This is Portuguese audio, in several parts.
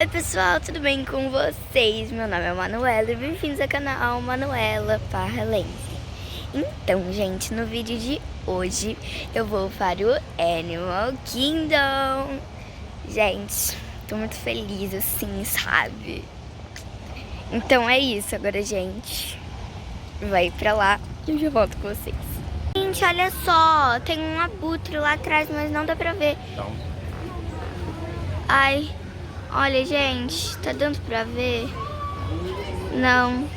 Oi pessoal, tudo bem com vocês? Meu nome é Manuela e bem-vindos ao canal Manuela Parralense. Então, gente, no vídeo de hoje eu vou para o Animal Kingdom. Gente, tô muito feliz assim, sabe? Então é isso, agora a gente vai pra lá e eu já volto com vocês. Gente, olha só, tem um abutre lá atrás, mas não dá pra ver. Ai... Olha, gente, tá dando pra ver? Não.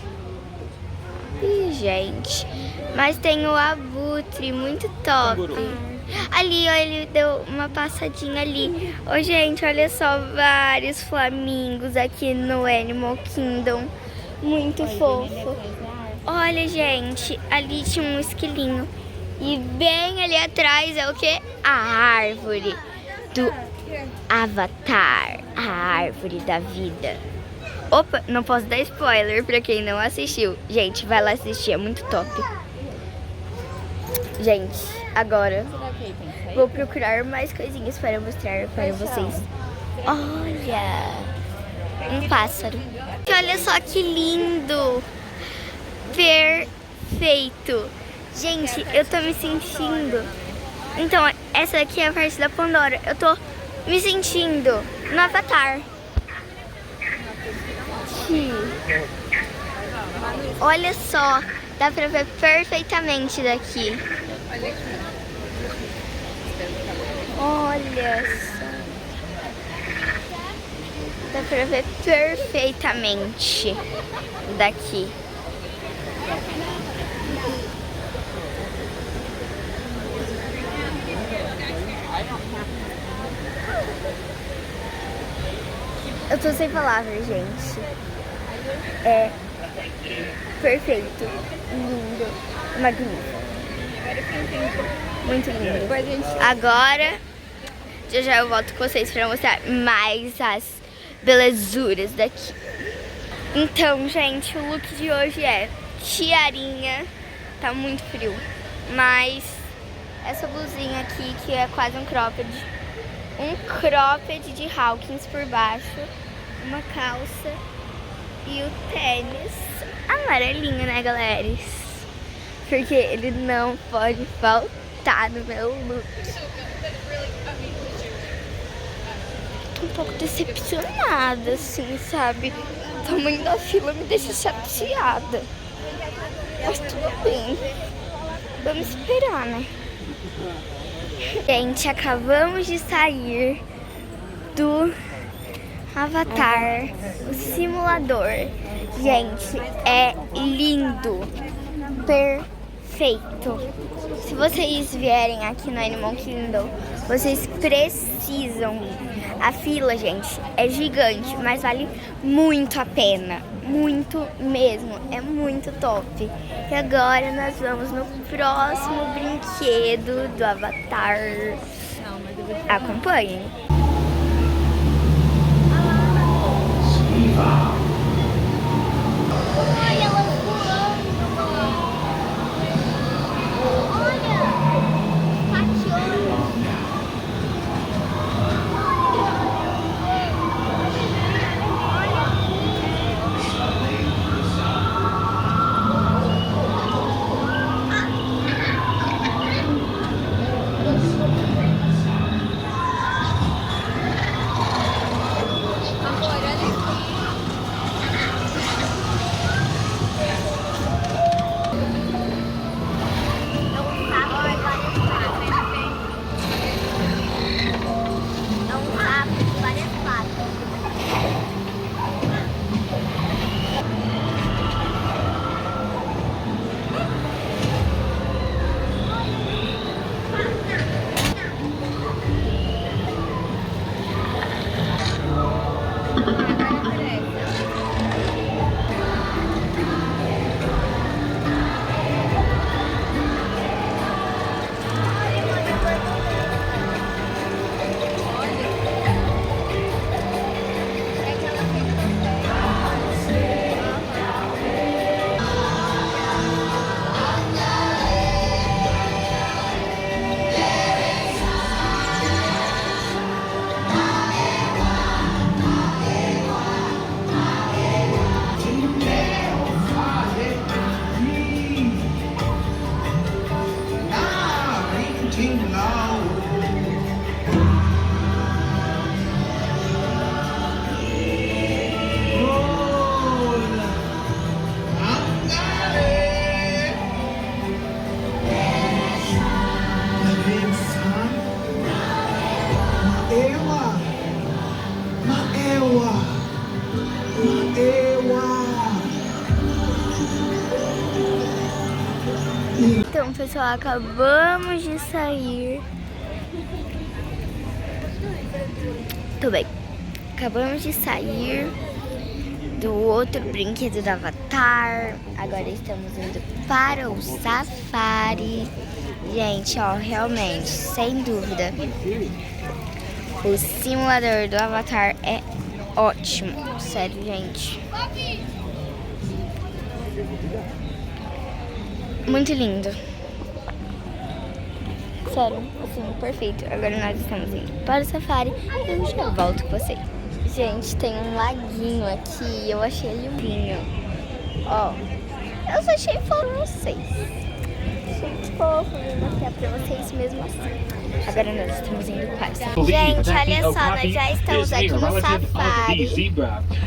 Ih, gente. Mas tem o abutre, muito top. Ali, ó, ele deu uma passadinha ali. Ô, gente, olha só, vários flamingos aqui no Animal Kingdom. Muito fofo. Olha, gente, ali tinha um esquilinho. E bem ali atrás é o quê? A árvore do Avatar, a árvore da vida. Opa, não posso dar spoiler pra quem não assistiu. Gente, vai lá assistir, é muito top. Gente, agora vou procurar mais coisinhas para mostrar para vocês. Olha, um pássaro. E olha só que lindo. Perfeito. Gente, eu tô me sentindo... Então, essa aqui é a parte da Pandora. Eu tô me sentindo no Avatar. Olha só, dá pra ver perfeitamente daqui. Olha só. Dá pra ver perfeitamente daqui. Eu tô sem palavras, gente. É perfeito, lindo, magnífico. Muito lindo. Agora, já eu volto com vocês pra mostrar mais as belezuras daqui. Então, gente, o look de hoje é tiarinha. Tá muito frio, mas essa blusinha aqui, que é quase um cropped. Um cropped de Hawkins por baixo, uma calça e o tênis amarelinho, né, galera? Porque ele não pode faltar no meu look. Tô um pouco decepcionada, assim, sabe? O tamanho da fila me deixa chateada. Mas tudo bem. Vamos esperar, né? Gente, acabamos de sair do Avatar, o simulador. Gente, é lindo, perfeito. Se vocês vierem aqui no Animal Kingdom, vocês precisam ir. A fila, gente, é gigante, mas vale muito a pena. Muito mesmo, é muito top. E agora nós vamos no próximo brinquedo do Avatar. Acompanhem. Olha ela voando, olha, pateando. Então, pessoal, acabamos de sair. Tudo bem. Acabamos de sair do outro brinquedo do Avatar. Agora estamos indo para o safari. Gente, ó, realmente, sem dúvida, o simulador do Avatar é ótimo. Sério, gente. Muito lindo. Sério, assim, perfeito. Agora nós estamos indo para o safari e eu já volto com vocês. Gente, tem um laguinho aqui, eu achei ele lindo. Ó, eu só achei fofo pra vocês. Achei fofo, vou mostrar pra vocês mesmo assim. Agora nós estamos indo para o safari. Gente, olha só, nós já estamos aqui no safari.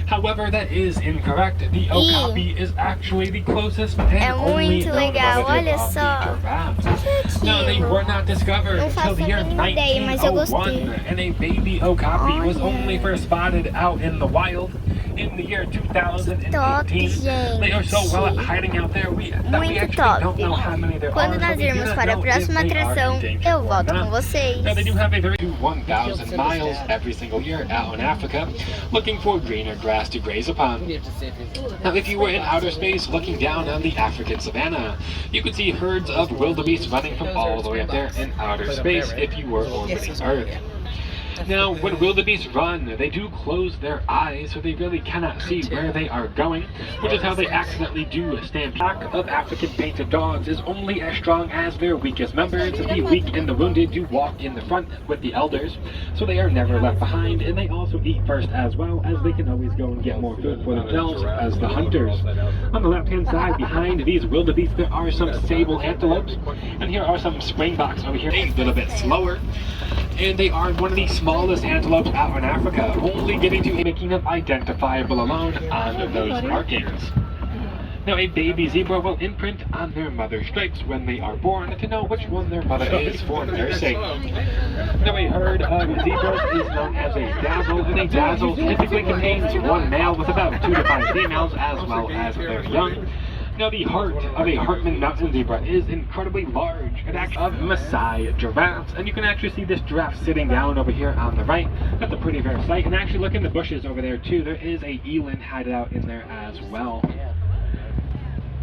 However, that is incorrect. The okapi is actually the closest and only known relative of the giraffe. Now, they were not discovered until the year 1901, and a baby okapi was only first spotted out in the wild in the year 2018. They are so well at hiding out there that we actually don't know how many there are. Quando nós irmos para a próxima atração, eu volto com vocês. Now, they do have a very 1,000 miles every single year out in Africa, looking for greener grass to graze upon. Now, if you were in outer space looking down on the African savanna, you could see herds of wildebeest running from all the way up there in outer space if you were orbiting Earth. Now, when wildebeest run, they do close their eyes, so they really cannot see where they are going, which is how they accidentally do stampede. The pack of African painted dogs is only as strong as their weakest members. The weak and the wounded do walk in the front with the elders, so they are never left behind, and they also eat first as well, as they can always go and get more food for themselves as the hunters. On the left-hand side, behind these wildebeest, there are some sable antelopes, and here are some springboks over here, a little bit slower. And they are one of the smallest antelopes out in Africa, only getting to making them identifiable alone on those markings. Now, a baby zebra will imprint on their mother's stripes when they are born to know which one their mother is for nursing. Now, a herd of zebras is known as a dazzle, and a dazzle typically contains one male with about 2 to 5 females as well as their young. Now, the heart of a Hartmann mountain zebra is incredibly large. It acts of Maasai giraffes, and you can actually see this giraffe sitting down over here on the right. That's a pretty rare sight. And actually, look in the bushes over there too. There is a eland hiding out in there as well.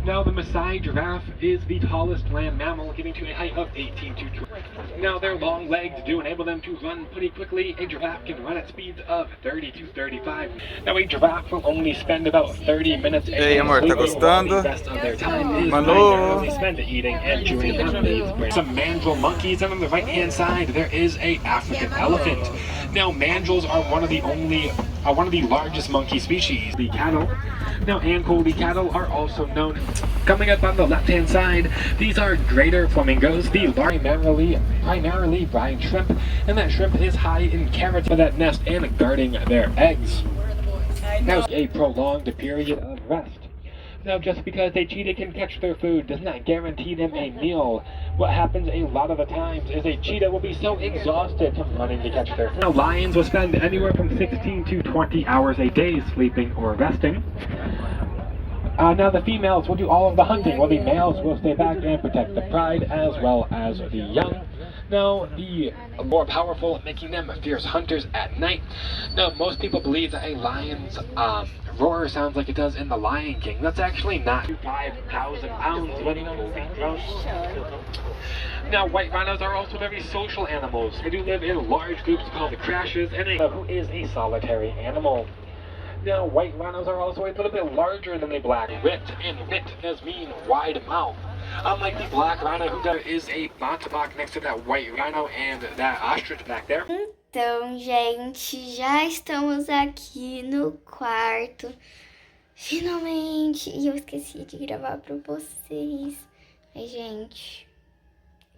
Now, the Maasai giraffe is the tallest land mammal, getting to a height of 18 to 20. Now, their long legs do enable them to run pretty quickly. A giraffe can run at speeds of 30 to 35. Now, a giraffe will only spend about 30 minutes a day amor, tá gostando? The rest of their time is primarily spent eating and chewing on leaves. Some mandrill monkeys, and on the right-hand side, there is a African elephant. Now, mandrills are one of the largest monkey species. The cattle. Now, Ankole cattle are also known. Coming up on the left-hand side, these are greater flamingos, the primarily brine shrimp, and that shrimp is high in keratin for that nest and guarding their eggs. Now, a prolonged period of rest. Now, just because a cheetah can catch their food does not guarantee them a meal. What happens a lot of the times is a cheetah will be so exhausted from running to catch their food. Now, lions will spend anywhere from 16 to 20 hours a day sleeping or resting. Now, the females will do all of the hunting, while the males will stay back and protect the pride as well as the young. Now, the more powerful, making them fierce hunters at night. Now, most people believe that a lion's roar sounds like it does in The Lion King. That's actually not. 5,000 pounds when fully grown. Now, white rhinos are also very social animals. They do live in large groups called the crashes, and who is a solitary animal. Now, white rhinos are also a little bit larger than the black. Wit, and wit does mean wide mouth. Unlike the black rhino, who there is a bontebok next to that white rhino and that ostrich back there. Então, gente, já estamos aqui no quarto. Finalmente. E eu esqueci de gravar pra vocês. Mas, gente,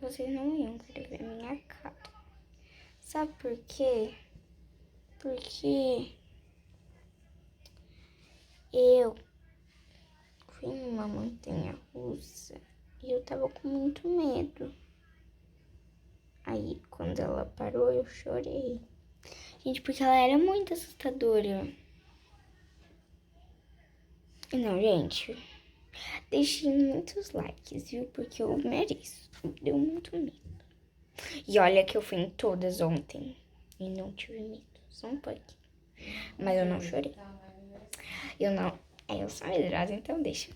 vocês não iam querer ver minha cara. Sabe por quê? Porque eu fui numa montanha russa e eu tava com muito medo. Aí, quando ela parou, eu chorei. Gente, porque ela era muito assustadora. Não, gente, Deixem muitos likes, viu? Porque eu mereço. Deu muito medo. E olha que eu fui em todas ontem. E não tive medo. Só um pouquinho. Mas eu não chorei. Eu sou medrosa, então deixa.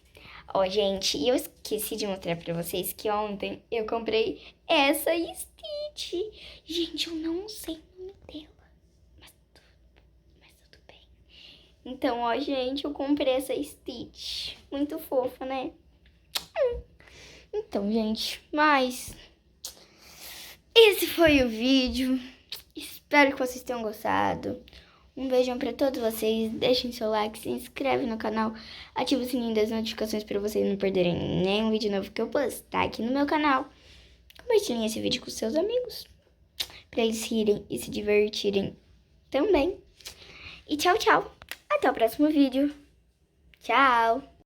Ó, gente, eu esqueci de mostrar pra vocês que ontem eu comprei essa Stitch. Gente, eu não sei o nome dela. Mas tudo bem. Então, ó, gente, eu comprei essa Stitch. Muito fofa, né? Então, gente, mas esse foi o vídeo. Espero que vocês tenham gostado. Um beijão pra todos vocês. Deixem seu like, se inscreve no canal, ativa o sininho das notificações pra vocês não perderem nenhum vídeo novo que eu postar aqui no meu canal. Compartilhem esse vídeo com seus amigos, pra eles rirem e se divertirem também. E tchau, tchau. Até o próximo vídeo. Tchau.